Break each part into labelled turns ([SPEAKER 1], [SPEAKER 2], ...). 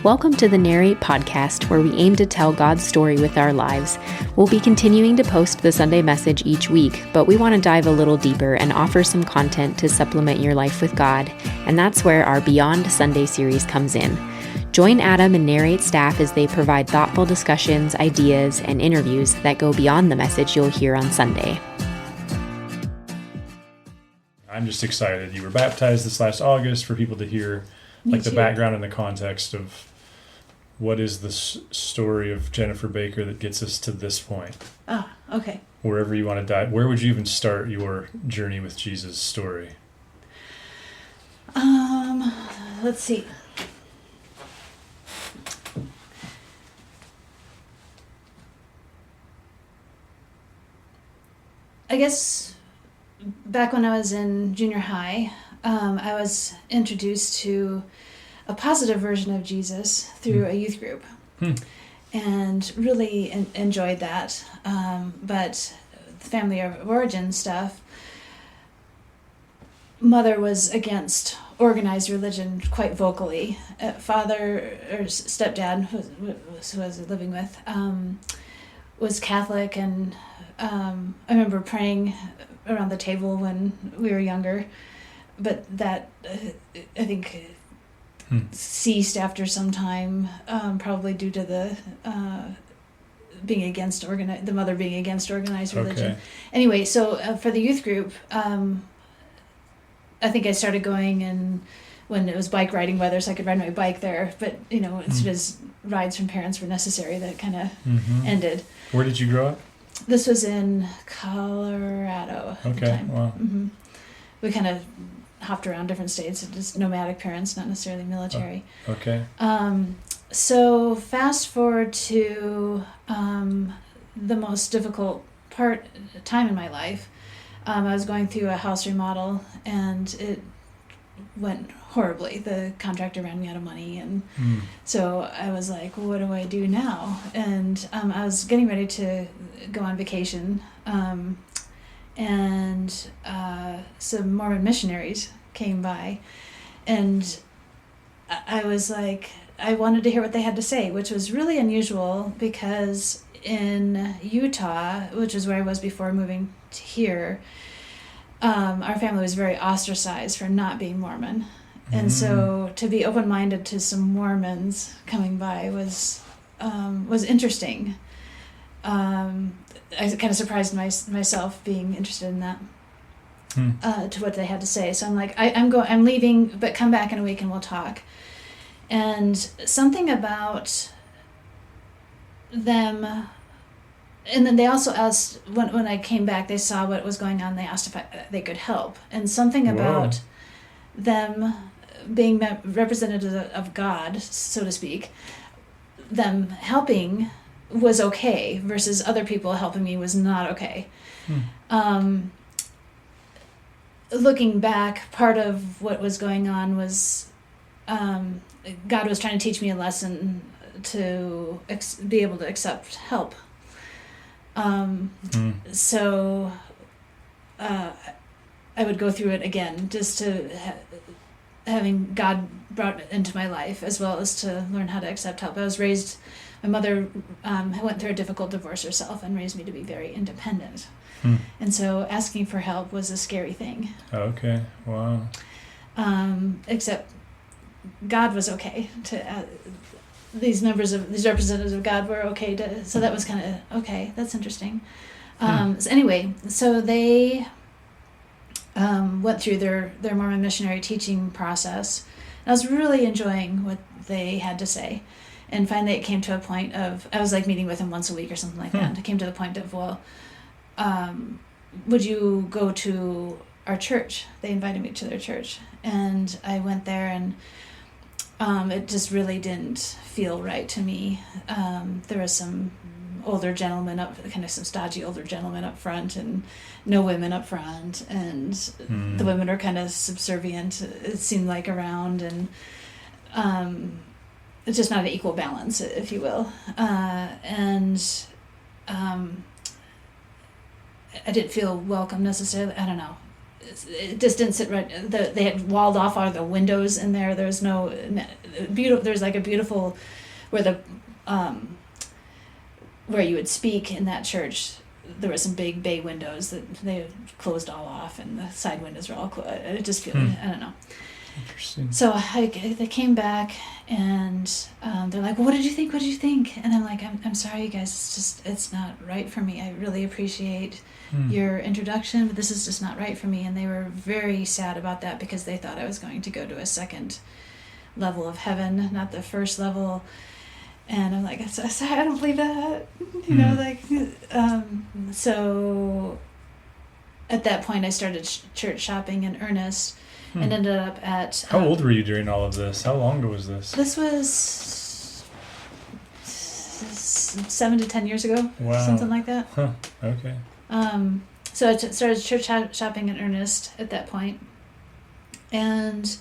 [SPEAKER 1] Welcome to the Narrate podcast, where we aim to tell God's story with our lives. We'll be continuing to post the Sunday message each week, but we want to dive a little deeper and offer some content to supplement your life with God, and that's where our Beyond Sunday series comes in. Join Adam and Narrate staff as they provide thoughtful discussions, ideas, and interviews that go beyond the message you'll hear on Sunday.
[SPEAKER 2] I'm just excited. You were baptized this last August, for people to hear the background and the context of what is the story of Jennifer Baker that gets us to this point.
[SPEAKER 3] Ah, okay.
[SPEAKER 2] Wherever you want to dive, where would you even start your journey with Jesus story?
[SPEAKER 3] Let's see. I guess back when I was in junior high, I was introduced to a positive version of Jesus through a youth group, and really enjoyed that. But the family of origin stuff, mother was against organized religion quite vocally. Father or stepdad, who I was living with, was Catholic, and I remember praying around the table when we were younger, but that I think ceased after some time, probably due to the being against the mother being against organized religion.
[SPEAKER 2] Okay.
[SPEAKER 3] Anyway, so for the youth group, I think I started going and when it was bike riding weather, so I could ride my bike there. But as soon as rides from parents were necessary, that kind of ended.
[SPEAKER 2] Where did you grow up?
[SPEAKER 3] This was in Colorado. At the time.
[SPEAKER 2] Wow.
[SPEAKER 3] Mm-hmm. We kind of hopped around different states, just nomadic parents, not necessarily military.
[SPEAKER 2] Oh, okay.
[SPEAKER 3] So fast forward to the most difficult time in my life. I was going through a house remodel, and it went horribly. The contractor ran me out of money, and so I was like, what do I do now? And I was getting ready to go on vacation, and some Mormon missionaries came by, and I was like, I wanted to hear what they had to say, which was really unusual because in Utah, which is where I was before moving to here, our family was very ostracized for not being Mormon. And so to be open-minded to some Mormons coming by was interesting. I kind of surprised myself being interested in that, to what they had to say. So I'm like, I'm leaving, but come back in a week and we'll talk. And something about them, and then they also asked, when I came back, they saw what was going on, they asked if they could help. And something about them being representatives of God, so to speak, them helping was okay versus other people helping me was not okay. Looking back, part of what was going on was God was trying to teach me a lesson to be able to accept help. So I would go through it again, just to having God brought into my life, as well as to learn how to accept help. My mother went through a difficult divorce herself and raised me to be very independent. And so asking for help was a scary thing.
[SPEAKER 2] Okay, wow.
[SPEAKER 3] Except God was okay to these representatives of God were okay to, so that was kind of okay, that's interesting. So anyway, so they went through their Mormon missionary teaching process. I was really enjoying what they had to say, and finally it came to a point of, I was like meeting with them once a week or something like that. It came to the point of, would you go to our church? They invited me to their church, and I went there, and it just really didn't feel right to me. There was some older gentlemen some stodgy older gentlemen up front, and no women up front, and the women are kind of subservient, it seemed like, around, and it's just not an equal balance, if you will. And I didn't feel welcome necessarily. I don't know. it just didn't sit right. They had walled off all the windows in there. There was no beautiful. There's like a beautiful where the where you would speak in that church. There were some big bay windows that they closed all off, and the side windows were all closed. I just feel I don't know.
[SPEAKER 2] Interesting.
[SPEAKER 3] So they came back, and they're like, well, "What did you think? What did you think?" And I'm like, "I'm sorry, you guys. It's not right for me. I really appreciate your introduction, but this is just not right for me." And they were very sad about that because they thought I was going to go to a second level of heaven, not the first level. And I'm like, "I'm so sorry, I don't believe that." You know, like, so at that point I started church shopping in earnest and ended up at...
[SPEAKER 2] How old were you during all of this? How long ago was this?
[SPEAKER 3] This was 7 to 10 years ago.
[SPEAKER 2] Wow.
[SPEAKER 3] Something like that.
[SPEAKER 2] Huh, okay.
[SPEAKER 3] So I started church shopping in earnest at that point. And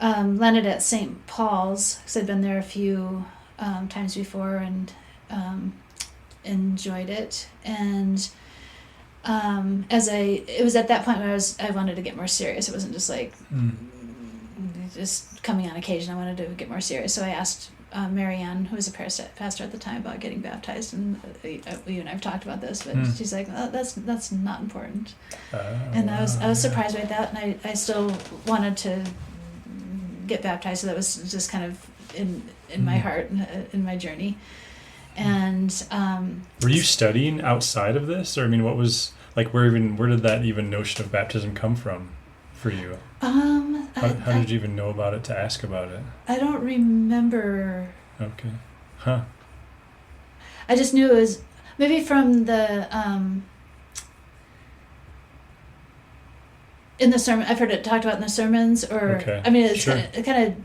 [SPEAKER 3] landed at St. Paul's because I'd been there a few times before and enjoyed it. And it was at that point where I wanted to get more serious. It wasn't just like just coming on occasion. I wanted to get more serious. So I asked Marianne, who was a pastor at the time, about getting baptized. And you and I've talked about this, but she's like, oh, that's not important. And I was surprised by that, and I still wanted to get baptized. So that was just kind of in my heart, in my journey. And
[SPEAKER 2] were you studying outside of this, or I mean, what was like? Where did that even notion of baptism come from for you? How did you even know about it to ask about it?
[SPEAKER 3] I don't remember.
[SPEAKER 2] Okay, huh?
[SPEAKER 3] I just knew it was maybe from the in the sermon. I've heard it talked about in the sermons, or
[SPEAKER 2] okay.
[SPEAKER 3] I mean, it's
[SPEAKER 2] sure.
[SPEAKER 3] kind of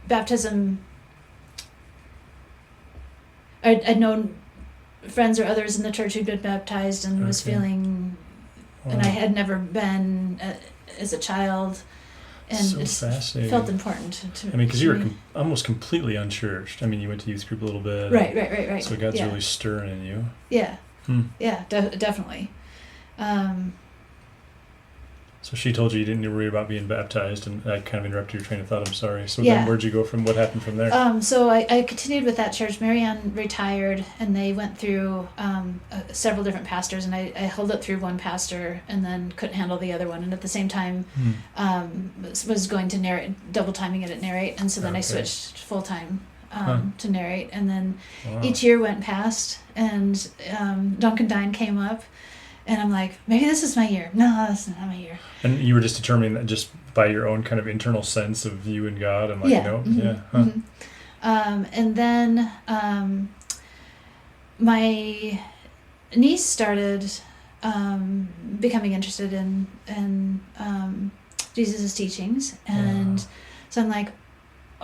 [SPEAKER 3] baptism. I'd known friends or others in the church who'd been baptized and was feeling, and I had never been as a child, and
[SPEAKER 2] so
[SPEAKER 3] it
[SPEAKER 2] fascinating.
[SPEAKER 3] Felt important to.
[SPEAKER 2] I mean, because you were almost completely unchurched. I mean, you went to youth group a little bit.
[SPEAKER 3] Right.
[SPEAKER 2] So God's really stirring in you.
[SPEAKER 3] Yeah. Yeah, definitely.
[SPEAKER 2] So she told you didn't worry about being baptized, and I kind of interrupted your train of thought. I'm sorry. So then where'd you go from? What happened from there?
[SPEAKER 3] So I continued with that church. Marianne retired, and they went through several different pastors, and I held up through one pastor and then couldn't handle the other one. And at the same time, was going to Narrate, double timing it at Narrate. And so then I switched full time to Narrate. And then each year went past, and Duncan Dine came up. And I'm like, maybe this is my year. No, that's not my year.
[SPEAKER 2] And you were just determining that just by your own kind of internal sense of you and God, and like,
[SPEAKER 3] and then my niece started becoming interested in Jesus' teachings, and so I'm like,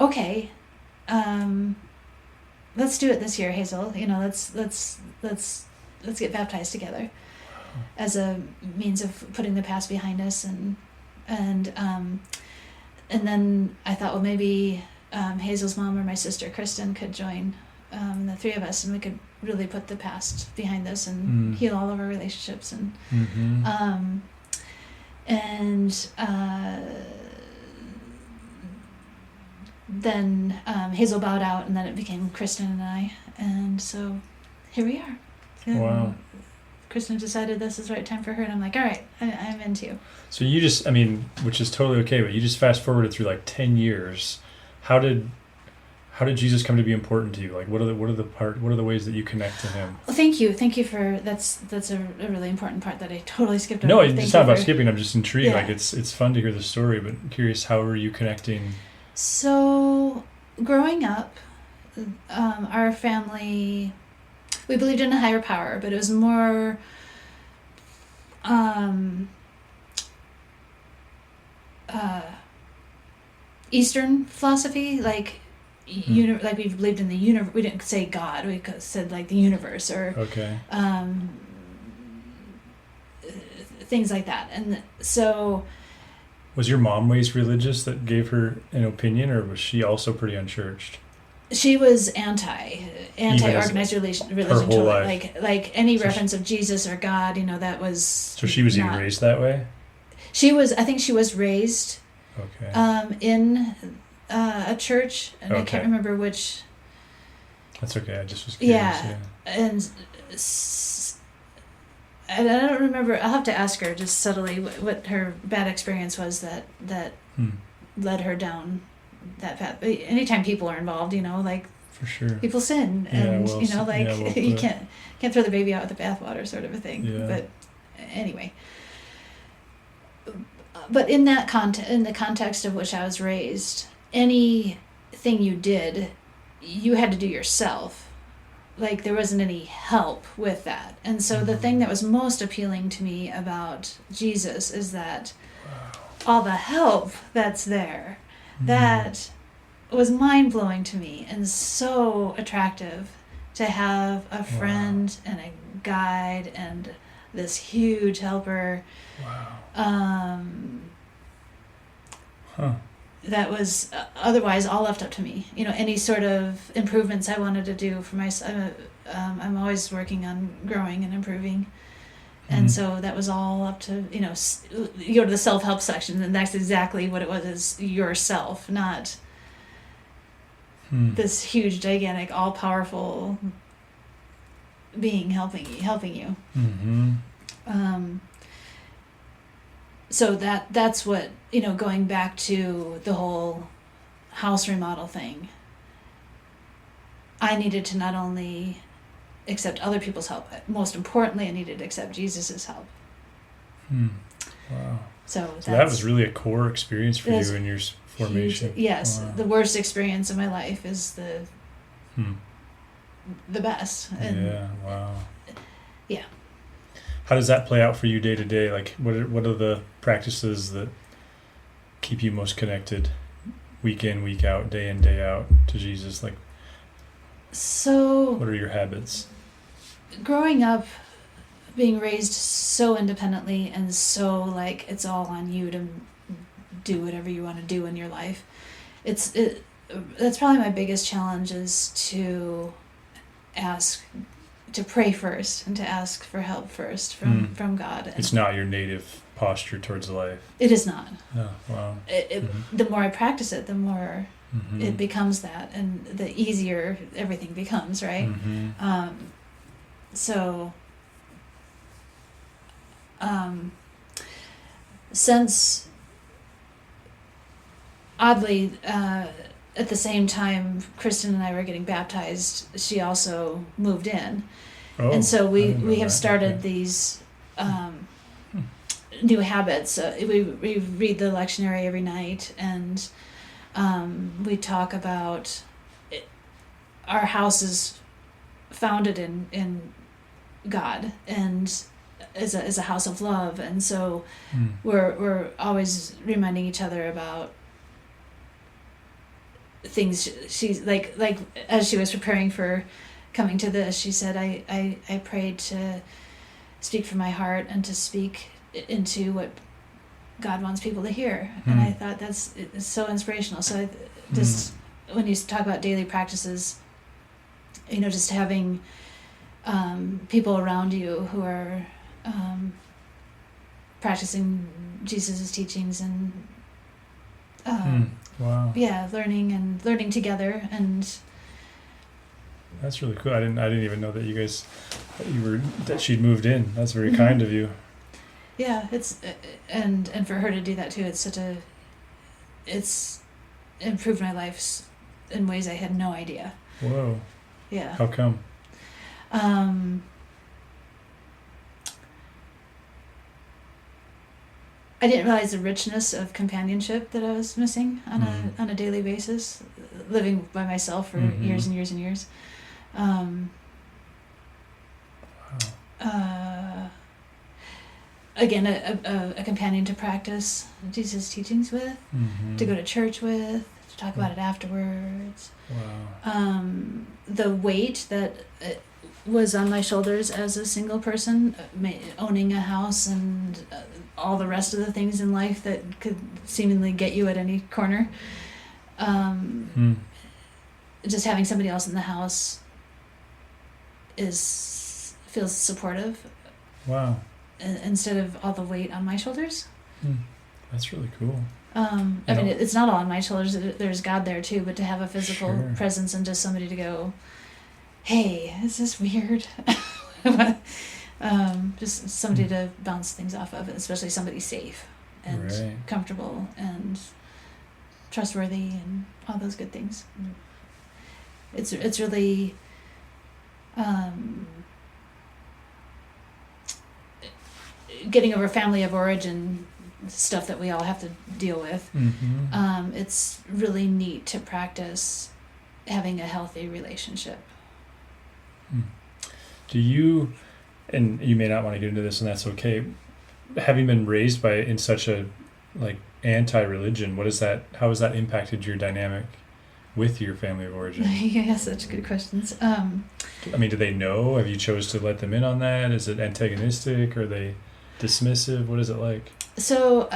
[SPEAKER 3] okay, let's do it this year, Hazel. You know, let's get baptized together as a means of putting the past behind us, and then I thought, well, maybe Hazel's mom or my sister Kristen could join the three of us, and we could really put the past behind us and heal all of our relationships, and then Hazel bowed out, and then it became Kristen and I, and so here we are.
[SPEAKER 2] Wow.
[SPEAKER 3] Kristen decided this is the right time for her, and I'm like, all right, I'm into you.
[SPEAKER 2] So you just, I mean, which is totally okay, but you just fast forwarded through like 10 years. How did Jesus come to be important to you? Like, what are the ways that you connect to him?
[SPEAKER 3] Well, thank you for that's a really important part that I totally skipped over.
[SPEAKER 2] No, it's not about skipping. I'm just intrigued.
[SPEAKER 3] Yeah.
[SPEAKER 2] Like, it's fun to hear the story, but I'm curious, how are you connecting?
[SPEAKER 3] So, growing up, our family, we believed in a higher power, but it was more Eastern philosophy, like like we believed in the universe. We didn't say God, we said like the universe, or things like that. And so,
[SPEAKER 2] was your mom raised religious that gave her an opinion, or was she also pretty unchurched?
[SPEAKER 3] She was anti-organized religion.
[SPEAKER 2] Her whole life.
[SPEAKER 3] Like any reference of Jesus or God, that was.
[SPEAKER 2] So she was even raised that way?
[SPEAKER 3] I think she was raised in a church, and I can't remember which.
[SPEAKER 2] That's okay. I just was curious.
[SPEAKER 3] Yeah. And I don't remember. I'll have to ask her just subtly what her bad experience was that led her down that path. Anytime people are involved, like
[SPEAKER 2] for sure,
[SPEAKER 3] people sin, and you
[SPEAKER 2] put.
[SPEAKER 3] can't throw the baby out with the bathwater, sort of a thing.
[SPEAKER 2] Yeah.
[SPEAKER 3] But anyway, but in the context of which I was raised, anything you did, you had to do yourself. Like, there wasn't any help with that. And so the thing that was most appealing to me about Jesus is that all the help that's there, that was mind-blowing to me and so attractive to have a friend and a guide and this huge helper. That was otherwise all left up to me. Any sort of improvements I wanted to do for myself. I'm always working on growing and improving. And so that was all up to, you go to the self-help section, and that's exactly what it was, is yourself, not this huge, gigantic, all-powerful being helping you. So that's what, going back to the whole house remodel thing, I needed to not only accept other people's help, but most importantly, I needed to accept Jesus's help.
[SPEAKER 2] Wow.
[SPEAKER 3] So
[SPEAKER 2] that was really a core experience for you in your formation.
[SPEAKER 3] Huge, yes. Wow. The worst experience of my life is the best. And
[SPEAKER 2] wow.
[SPEAKER 3] Yeah.
[SPEAKER 2] How does that play out for you day to day? Like, what are the practices that keep you most connected week in, week out, day in, day out to Jesus? Like,
[SPEAKER 3] so
[SPEAKER 2] what are your habits?
[SPEAKER 3] Growing up, being raised so independently and so like it's all on you to do whatever you want to do in your life, that's probably my biggest challenge, is to pray first and to ask for help first from God. And
[SPEAKER 2] it's not your native posture towards life.
[SPEAKER 3] It is not.
[SPEAKER 2] Oh, wow.
[SPEAKER 3] The more I practice it, the more it becomes that, and the easier everything becomes, right? Since oddly, at the same time Kristen and I were getting baptized, she also moved in. And so we have started these new habits. We read the lectionary every night, and we talk about our house is founded in God and is a house of love, and so we're always reminding each other about things. She's like as she was preparing for coming to this, she said, I prayed to speak from my heart and to speak into what God wants people to hear. And I thought it's so inspirational. So just when you talk about daily practices, just having people around you who are practicing Jesus' teachings and learning together. And
[SPEAKER 2] that's really cool. I didn't even know that you guys that she'd moved in. That's very kind of you.
[SPEAKER 3] Yeah, it's and for her to do that too. It's improved my life in ways I had no idea.
[SPEAKER 2] Whoa.
[SPEAKER 3] Yeah.
[SPEAKER 2] How come?
[SPEAKER 3] I didn't realize the richness of companionship that I was missing on a daily basis, living by myself for years and years and years. Again, a companion to practice Jesus' teachings with, to go to church with, to talk about it afterwards.
[SPEAKER 2] Wow.
[SPEAKER 3] The weight that was on my shoulders as a single person, owning a house and all the rest of the things in life that could seemingly get you at any corner. Just having somebody else in the house feels supportive.
[SPEAKER 2] Wow.
[SPEAKER 3] Instead of all the weight on my shoulders.
[SPEAKER 2] That's really cool.
[SPEAKER 3] I mean, it's not all on my shoulders. There's God there too, but to have a physical presence and just somebody to go, hey, is this weird? Just somebody to bounce things off of, especially somebody safe and comfortable and trustworthy and all those good things. It's really getting over family of origin stuff that we all have to deal with. It's really neat to practice having a healthy relationship.
[SPEAKER 2] Do you, and you may not want to get into this, and that's okay, having been raised in such a anti-religion, how has that impacted your dynamic with your family of origin?
[SPEAKER 3] Yeah, such good questions.
[SPEAKER 2] I mean, do they know? Have you chose to let them in on that? Is it antagonistic? Are they dismissive? What is it like?
[SPEAKER 3] So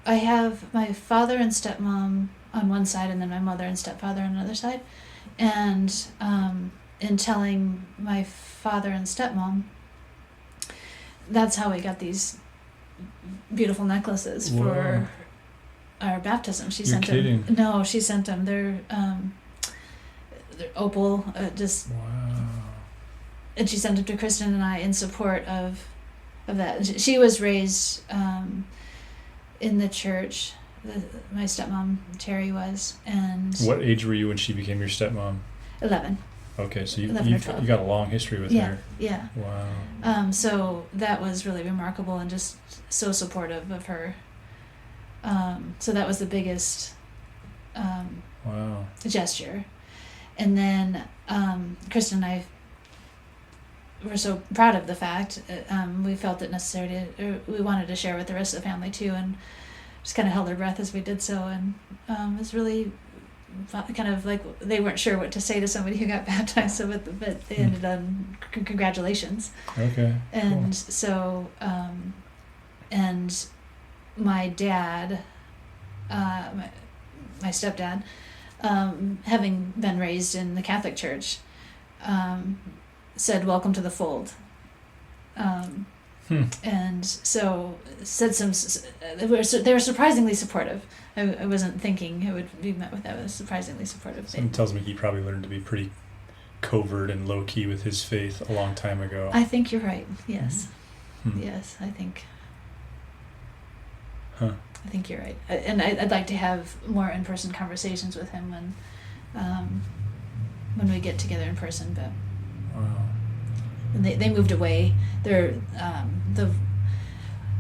[SPEAKER 3] I have my father and stepmom on one side, and then my mother and stepfather on another side. And in telling my father and stepmom, that's how we got these beautiful necklaces for our baptism. She sent them. No, she sent them. They're opal. And she sent them to Kristen and I in support of that. She was raised in the church. My stepmom Terry was. And
[SPEAKER 2] what age were you when she became your stepmom?
[SPEAKER 3] 11.
[SPEAKER 2] Okay, so you got a long history with her.
[SPEAKER 3] Yeah.
[SPEAKER 2] Wow.
[SPEAKER 3] So that was really remarkable and just so supportive of her. So that was the biggest gesture. And then Kristen and I were so proud of the fact. We felt it necessary we wanted to share with the rest of the family too, and just kind of held our breath as we did so. And it was really kind of like they weren't sure what to say to somebody who got baptized, so but they ended on congratulations.
[SPEAKER 2] Okay.
[SPEAKER 3] And
[SPEAKER 2] cool.
[SPEAKER 3] So and my dad, my stepdad, having been raised in the Catholic Church, said welcome to the fold. And so said they were surprisingly supportive. I wasn't thinking it would be met with that. It was surprisingly supportive.
[SPEAKER 2] Something tells me he probably learned to be pretty covert and low-key with his faith a long time ago.
[SPEAKER 3] I think you're right. Yes. Yes, I think. I think you're right. And I'd like to have more in-person conversations with him when we get together in person. But and they moved away. They're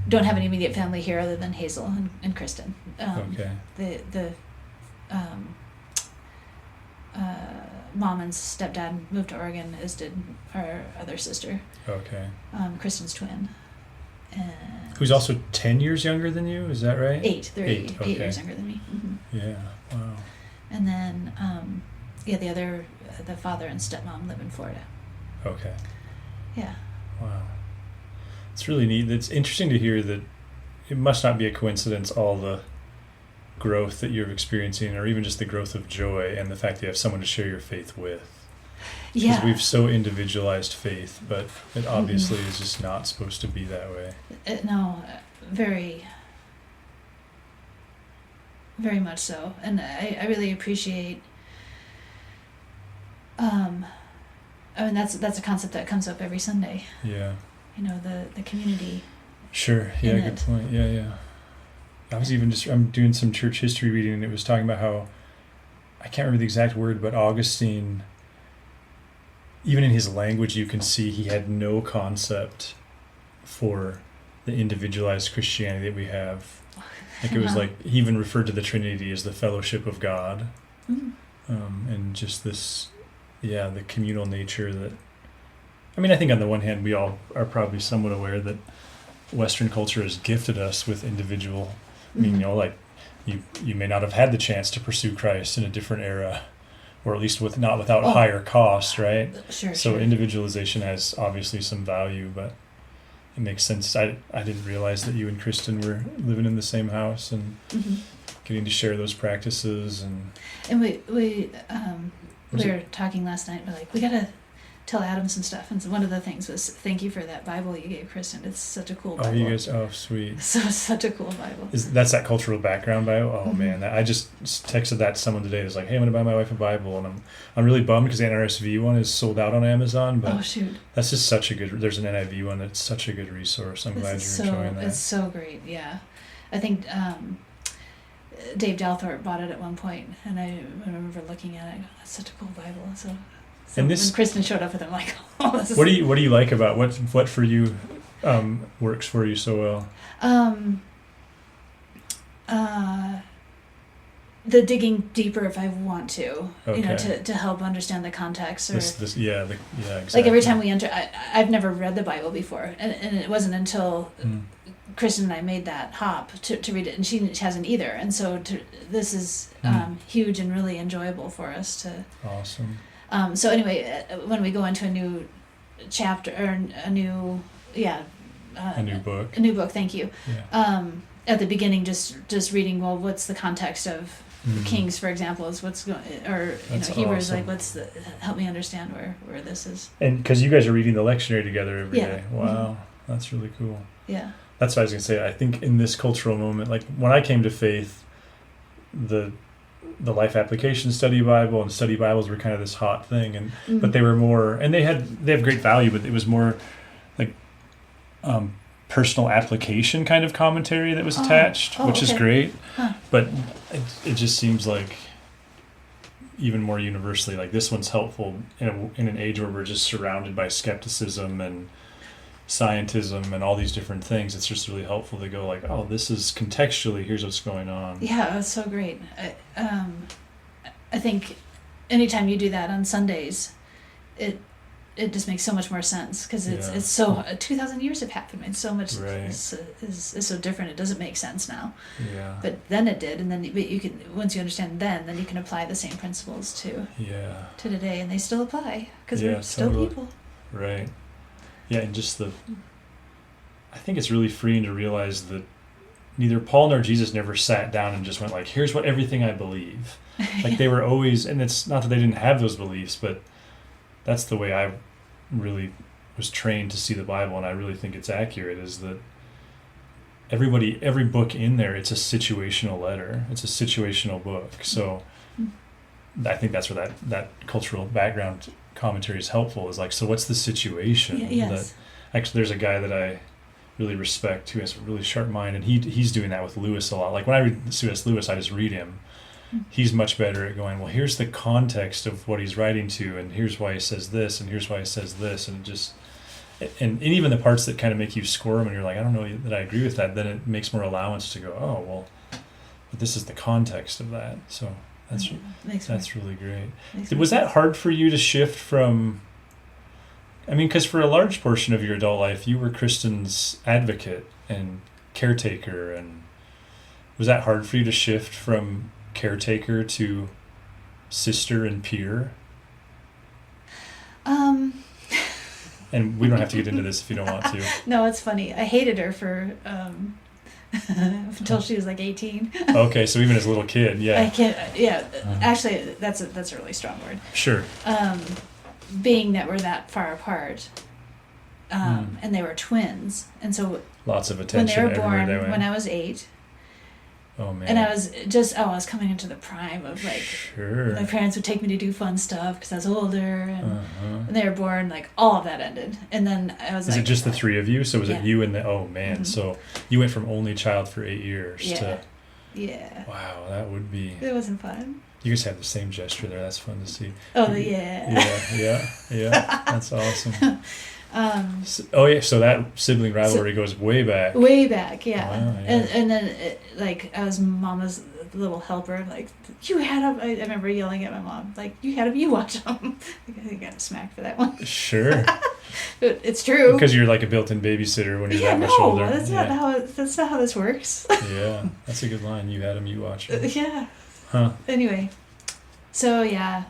[SPEAKER 3] don't have any immediate family here other than Hazel and Kristen.
[SPEAKER 2] Okay.
[SPEAKER 3] The mom and stepdad moved to Oregon, as did our other sister.
[SPEAKER 2] Okay.
[SPEAKER 3] Kristen's twin.
[SPEAKER 2] Who's also 10 years younger than you, is that right?
[SPEAKER 3] 8. They're 8
[SPEAKER 2] Okay.
[SPEAKER 3] years younger than me. Mm-hmm.
[SPEAKER 2] Yeah, wow.
[SPEAKER 3] And then, the father and stepmom live in Florida.
[SPEAKER 2] Okay.
[SPEAKER 3] Yeah.
[SPEAKER 2] Wow. It's really neat. It's interesting to hear that it must not be a coincidence, all the growth that you're experiencing, or even just the growth of joy and the fact that you have someone to share your faith with.
[SPEAKER 3] Yeah.
[SPEAKER 2] Because we've so individualized faith, but it obviously is just not supposed to be that way.
[SPEAKER 3] No, very, very much so. And I really appreciate, that's a concept that comes up every Sunday.
[SPEAKER 2] Yeah.
[SPEAKER 3] The community.
[SPEAKER 2] Sure. Yeah, good point. Yeah. I'm doing some church history reading, and it was talking about how, I can't remember the exact word, but Augustine, even in his language, you can see he had no concept for the individualized Christianity that we have. Like it was like, he even referred to the Trinity as the fellowship of God. And just this, the communal nature that, I think on the one hand, we all are probably somewhat aware that Western culture has gifted us with individual, you may not have had the chance to pursue Christ in a different era, or at least without higher cost, right?
[SPEAKER 3] Sure.
[SPEAKER 2] So individualization has obviously some value, but it makes sense. I didn't realize that you and Kristen were living in the same house and getting to share those practices. And
[SPEAKER 3] we were talking last night. We're like, we gotta tell Adam some stuff. And so one of the things was, thank you for that Bible you gave Kristen. It's such a cool Bible.
[SPEAKER 2] Oh, you guys, sweet.
[SPEAKER 3] So it's such a cool Bible.
[SPEAKER 2] That's that cultural background Bible? Oh, man. I just texted that to someone today. It was like, hey, I'm going to buy my wife a Bible. And I'm really bummed because the NRSV one is sold out on Amazon. But
[SPEAKER 3] oh, shoot.
[SPEAKER 2] That's just such a good, there's an NIV one that's such a good resource. I'm glad you're enjoying that.
[SPEAKER 3] It's so great, yeah. I think Dave Dalthorpe bought it at one point, and I remember looking at it. I go, "That's such a cool Bible." So and when Kristen showed up with it, I'm like, "Oh, this is." What do
[SPEAKER 2] you like about what for you works for you so well?
[SPEAKER 3] The digging deeper if I want to,
[SPEAKER 2] okay.
[SPEAKER 3] to help understand the context. Or
[SPEAKER 2] exactly.
[SPEAKER 3] Like every time we enter, I've never read the Bible before, and it wasn't until Kristen and I made that hop to read it, and she hasn't either. And so this is huge and really enjoyable for us to.
[SPEAKER 2] Awesome.
[SPEAKER 3] So anyway, when we go into a new chapter or a new book. A new book. Thank you.
[SPEAKER 2] Yeah.
[SPEAKER 3] At the beginning, just reading. Well, what's the context of Kings, for example, is what's going, or Hebrews,
[SPEAKER 2] awesome.
[SPEAKER 3] Like help me understand where this is.
[SPEAKER 2] And because you guys are reading the lectionary together every day. Wow,
[SPEAKER 3] mm-hmm.
[SPEAKER 2] That's really cool.
[SPEAKER 3] Yeah.
[SPEAKER 2] That's what I was gonna say. I think in this cultural moment, like when I came to faith, the Life Application Study Bible and study Bibles were kind of this hot thing, and but they were more, and they have great value, but it was more like personal application kind of commentary that was attached, which is great.
[SPEAKER 3] Huh.
[SPEAKER 2] But it just seems like even more universally, like this one's helpful in an age where we're just surrounded by skepticism and scientism and all these different things. It's just really helpful to go like, oh, this is contextually, here's what's going on.
[SPEAKER 3] Yeah, that's so great. I think anytime you do that on Sundays, it just makes so much more sense because it's so 2,000 years have happened and so much is so different. It doesn't make sense now.
[SPEAKER 2] Yeah.
[SPEAKER 3] But then it did, and then but you can, once you understand then you can apply the same principles to today, and they still apply because we're still people.
[SPEAKER 2] Right. Yeah, and just I think it's really freeing to realize that neither Paul nor Jesus never sat down and just went like, here's what everything I believe. Like they were always, and it's not that they didn't have those beliefs, but that's the way I really was trained to see the Bible, and I really think it's accurate, is that every book in there, it's a situational letter. It's a situational book. So I think that's where that cultural background commentary is helpful, is like, so what's the situation?
[SPEAKER 3] Yes.
[SPEAKER 2] That actually, there's a guy that I really respect who has a really sharp mind, and he's doing that with Lewis a lot. Like when I read C.S. Lewis, I just read him. He's much better at going, well, here's the context of what he's writing to, and here's why he says this, and here's why he says this, and just and even the parts that kind of make you squirm and you're like, I don't know that I agree with that, then it makes more allowance to go, oh, well, but this is the context of that. So that's really great. Was that hard for you to shift from, I mean, because for a large portion of your adult life, you were Kristen's advocate and caretaker, and was that hard for you to shift from caretaker to sister and peer? And we don't have to get into this if you don't want to.
[SPEAKER 3] No, it's funny. I hated her for until she was like 18.
[SPEAKER 2] Okay, so even as a little kid,
[SPEAKER 3] I can't. Actually, that's a really strong word.
[SPEAKER 2] Sure.
[SPEAKER 3] Being that we're that far apart, and they were twins, and so
[SPEAKER 2] lots of attention
[SPEAKER 3] when they were born.
[SPEAKER 2] They went.
[SPEAKER 3] When I was 8.
[SPEAKER 2] Oh man.
[SPEAKER 3] And I was coming into the prime of like, my parents would take me to do fun stuff because I was older, and when they were born, like all of that ended. And then I was
[SPEAKER 2] Is it just the three of you? So was it you and oh man, so you went from only child for 8 years to.
[SPEAKER 3] Yeah.
[SPEAKER 2] Wow, that would be.
[SPEAKER 3] It wasn't fun.
[SPEAKER 2] You guys have the same gesture there. That's fun to see.
[SPEAKER 3] Oh,
[SPEAKER 2] Yeah. That's awesome. So that sibling rivalry goes way back.
[SPEAKER 3] Way back, yeah.
[SPEAKER 2] Wow, yeah.
[SPEAKER 3] And then like I was Mama's little helper. Like, you had him. I remember yelling at my mom, like, you had him. You watch him. I think I got smacked for that one.
[SPEAKER 2] Sure.
[SPEAKER 3] But it's true.
[SPEAKER 2] Because you're like a built-in babysitter when you're that much older.
[SPEAKER 3] That's not how this works.
[SPEAKER 2] Yeah, that's a good line. You had him. You watch him.
[SPEAKER 3] Yeah.
[SPEAKER 2] Huh.
[SPEAKER 3] Anyway, so yeah,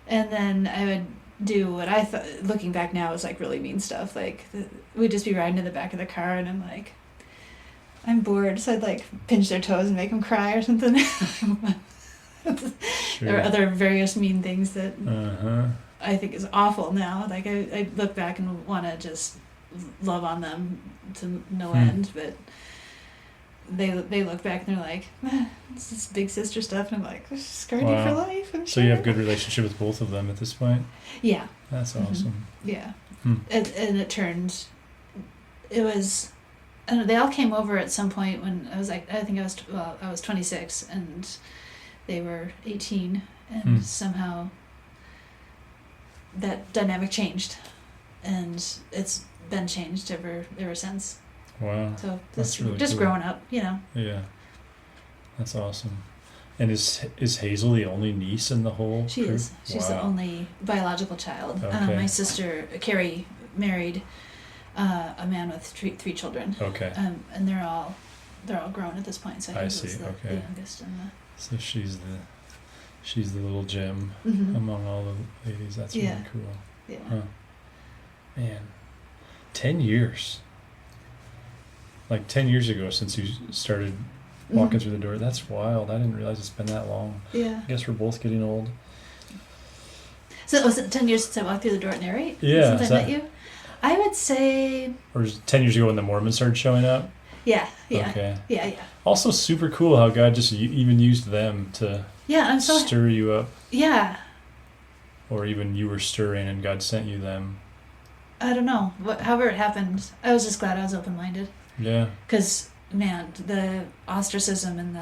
[SPEAKER 3] and then I would do what I thought, looking back now, was like really mean stuff. Like we'd just be riding in the back of the car, and I'm like, I'm bored, so I'd like pinch their toes and make them cry or something.
[SPEAKER 2] Sure.
[SPEAKER 3] There were other various mean things that I think is awful now. Like I look back and want to just love on them to no end, but they look back and they're like, it's this big sister stuff, and I'm like, scarred you for life. I'm
[SPEAKER 2] So
[SPEAKER 3] sure.
[SPEAKER 2] you have good relationship with both of them at this point?
[SPEAKER 3] Yeah.
[SPEAKER 2] That's awesome.
[SPEAKER 3] Yeah.
[SPEAKER 2] Hmm.
[SPEAKER 3] And it turned, it was, I don't know, they all came over at some point when I was like, I think I was 26 and they were 18, and somehow that dynamic changed, and it's been changed ever since.
[SPEAKER 2] Wow.
[SPEAKER 3] So
[SPEAKER 2] That's really
[SPEAKER 3] just
[SPEAKER 2] cool.
[SPEAKER 3] growing up, you know.
[SPEAKER 2] Yeah. That's awesome. And is Hazel the only niece in the whole
[SPEAKER 3] She
[SPEAKER 2] crew?
[SPEAKER 3] is. She's the only biological child.
[SPEAKER 2] Okay.
[SPEAKER 3] My sister Carrie married a man with three children.
[SPEAKER 2] Okay.
[SPEAKER 3] And they're all grown at this point. So
[SPEAKER 2] I
[SPEAKER 3] Hazel's
[SPEAKER 2] see.
[SPEAKER 3] the
[SPEAKER 2] Okay.
[SPEAKER 3] youngest. And
[SPEAKER 2] So she's the little gem among all the ladies. That's really cool.
[SPEAKER 3] yeah.
[SPEAKER 2] Huh. Man, 10 years. Like 10 years ago since you started walking through the door. That's wild. I didn't realize it's been that long.
[SPEAKER 3] Yeah.
[SPEAKER 2] I guess we're both getting old.
[SPEAKER 3] So was it 10 years since I walked through the door at Narrate?
[SPEAKER 2] Yeah.
[SPEAKER 3] Since I met you? I would say...
[SPEAKER 2] Or was it 10 years ago when the Mormons started showing up?
[SPEAKER 3] Yeah.
[SPEAKER 2] Okay.
[SPEAKER 3] Yeah.
[SPEAKER 2] Also super cool how God just even used them to
[SPEAKER 3] Yeah, I'm so...
[SPEAKER 2] stir you up.
[SPEAKER 3] Yeah.
[SPEAKER 2] Or even you were stirring and God sent you them.
[SPEAKER 3] I don't know. However it happened, I was just glad I was open-minded.
[SPEAKER 2] Yeah.
[SPEAKER 3] Because, man, the ostracism and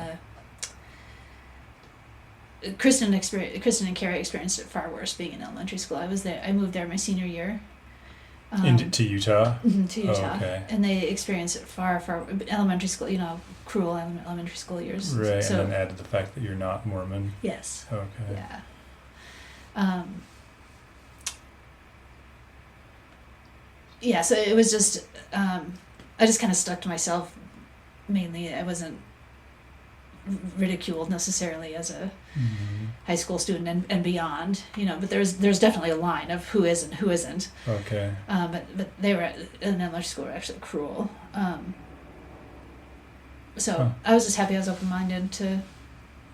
[SPEAKER 3] the Kristen and Carrie experienced it far worse being in elementary school. I moved there my senior year.
[SPEAKER 2] To Utah?
[SPEAKER 3] To Utah.
[SPEAKER 2] Oh, okay.
[SPEAKER 3] And they experienced it far elementary school, cruel elementary school years.
[SPEAKER 2] Right,
[SPEAKER 3] So,
[SPEAKER 2] and then added the fact that you're not Mormon.
[SPEAKER 3] yes.
[SPEAKER 2] Okay.
[SPEAKER 3] Yeah. Yeah, so it was just, I just kind of stuck to myself mainly. I wasn't ridiculed necessarily as a high school student and beyond, but there's definitely a line of who is and who isn't.
[SPEAKER 2] Okay.
[SPEAKER 3] But they were in elementary school were actually cruel. So I was just happy I was open-minded to.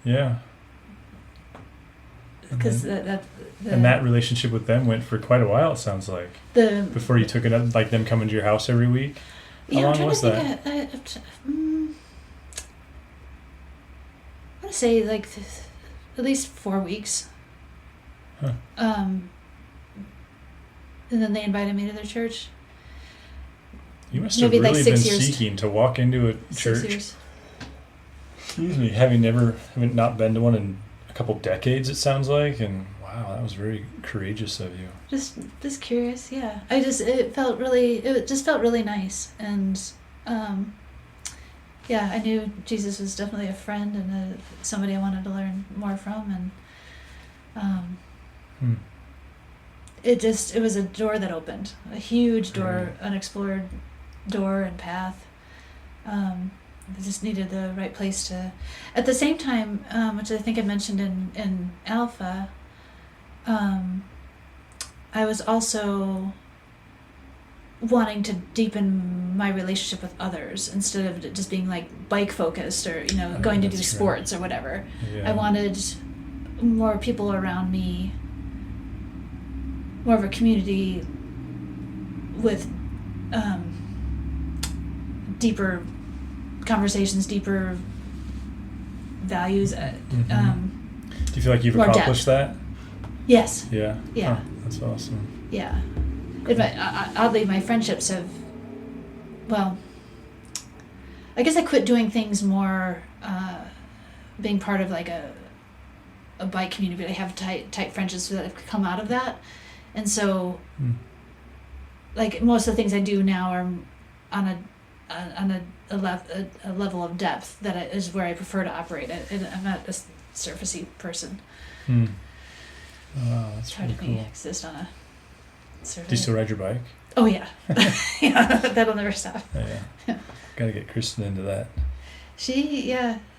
[SPEAKER 2] Yeah.
[SPEAKER 3] Because
[SPEAKER 2] that relationship with them went for quite a while, it sounds like. Before you took it up, like them coming to your house every week? How long was that?
[SPEAKER 3] I want to say like at least 4 weeks.
[SPEAKER 2] Huh.
[SPEAKER 3] And then they invited me to their church.
[SPEAKER 2] You must have
[SPEAKER 3] Maybe like
[SPEAKER 2] really
[SPEAKER 3] 6
[SPEAKER 2] been
[SPEAKER 3] years.
[SPEAKER 2] seeking to walk into a
[SPEAKER 3] 6
[SPEAKER 2] church.
[SPEAKER 3] years.
[SPEAKER 2] Excuse me, having not been to one in a couple decades, it sounds like, and wow, that was very courageous of you.
[SPEAKER 3] Just curious, yeah. It just felt really nice, and yeah, I knew Jesus was definitely a friend and somebody I wanted to learn more from, and it was a door that opened, a huge door, unexplored door and path. I just needed the right place to. At the same time, which I think I mentioned in Alpha, I was also wanting to deepen my relationship with others instead of just being like bike focused or going to do sports or whatever.
[SPEAKER 2] Yeah.
[SPEAKER 3] I wanted more people around me, more of a community with deeper conversations, deeper values.
[SPEAKER 2] Do you feel like you've accomplished that?
[SPEAKER 3] Yes.
[SPEAKER 2] Yeah.
[SPEAKER 3] Yeah.
[SPEAKER 2] Huh, that's awesome.
[SPEAKER 3] Yeah. Oddly, my friendships have, well, I guess I quit doing things more, being part of like a bike community, but I have tight friendships that have come out of that. And so, like most of the things I do now are on a level of depth that is where I prefer to operate. I'm not a surfacey person.
[SPEAKER 2] Wow, that's
[SPEAKER 3] Try
[SPEAKER 2] really
[SPEAKER 3] to
[SPEAKER 2] cool.
[SPEAKER 3] exist on a surface.
[SPEAKER 2] Do you still ride your bike?
[SPEAKER 3] Oh yeah, yeah, that'll never stop.
[SPEAKER 2] Yeah. Gotta get Kristen into that.
[SPEAKER 3] She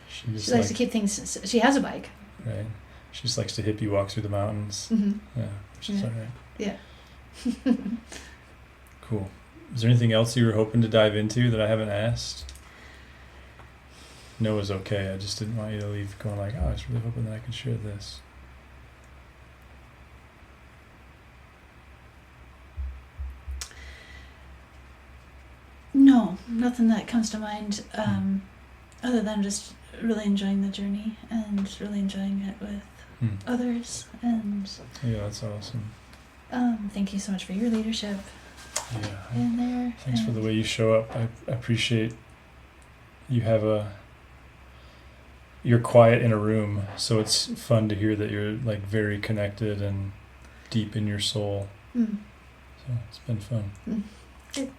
[SPEAKER 2] She
[SPEAKER 3] likes to keep things. She has a bike.
[SPEAKER 2] Right. She just likes to hippie walk through the mountains. Yeah, which is all right.
[SPEAKER 3] Yeah.
[SPEAKER 2] Cool. Is there anything else you were hoping to dive into that I haven't asked? No is okay. I just didn't want you to leave going like, oh, I was really hoping that I could share this.
[SPEAKER 3] nothing that comes to mind other than just really enjoying the journey and really enjoying it with others. And
[SPEAKER 2] yeah, that's awesome.
[SPEAKER 3] Thank you so much for your leadership in there.
[SPEAKER 2] Thanks for the way you show up. I appreciate you have you're quiet in a room, so it's fun to hear that you're like very connected and deep in your soul. So it's been fun.
[SPEAKER 3] Good.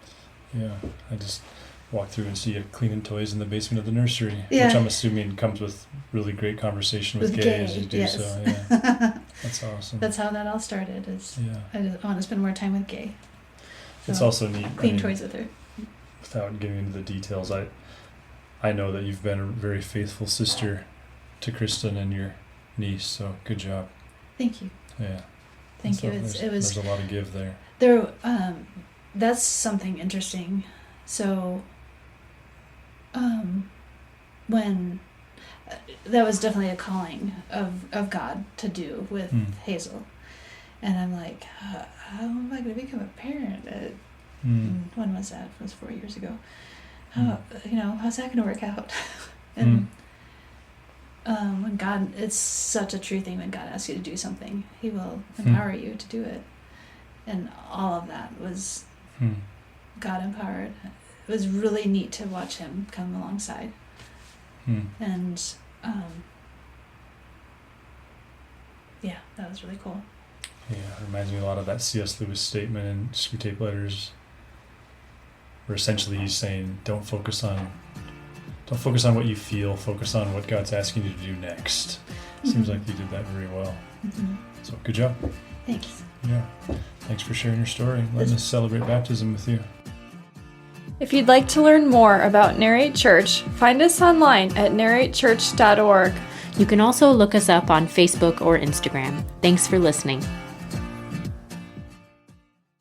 [SPEAKER 2] Yeah, I just walk through and see you cleaning toys in the basement of the nursery,
[SPEAKER 3] Yeah.
[SPEAKER 2] which I'm assuming comes with really great conversation with Gay as you do.
[SPEAKER 3] Yes.
[SPEAKER 2] So yeah, that's awesome.
[SPEAKER 3] That's how that all started.
[SPEAKER 2] Yeah.
[SPEAKER 3] I just want to spend more time with Gay.
[SPEAKER 2] It's
[SPEAKER 3] So,
[SPEAKER 2] also neat.
[SPEAKER 3] clean toys with her.
[SPEAKER 2] Without getting into the details, I know that you've been a very faithful sister to Kristen and your niece. So good job.
[SPEAKER 3] Thank you.
[SPEAKER 2] Yeah.
[SPEAKER 3] Thank you.
[SPEAKER 2] There's a lot of give there.
[SPEAKER 3] There. That's something interesting. So, when that was definitely a calling of God to do with Hazel, and I'm like, how am I going to become a parent? When was that? It was 4 years ago. How's that going to work out? And when God, it's such a true thing. When God asks you to do something, He will empower you to do it, and all of that was God empowered. It was really neat to watch Him come alongside, and yeah, that was really cool.
[SPEAKER 2] Yeah, it reminds me a lot of that C.S. Lewis statement in Screwtape Letters, where essentially he's saying, don't focus on what you feel, focus on what God's asking you to do next. Seems like you did that very well. So good job.
[SPEAKER 3] Thanks.
[SPEAKER 2] Yeah. Thanks for sharing your story, letting us celebrate baptism with you.
[SPEAKER 4] If you'd like to learn more about Narrate Church, find us online at narratechurch.org.
[SPEAKER 1] You can also look us up on Facebook or Instagram. Thanks for listening.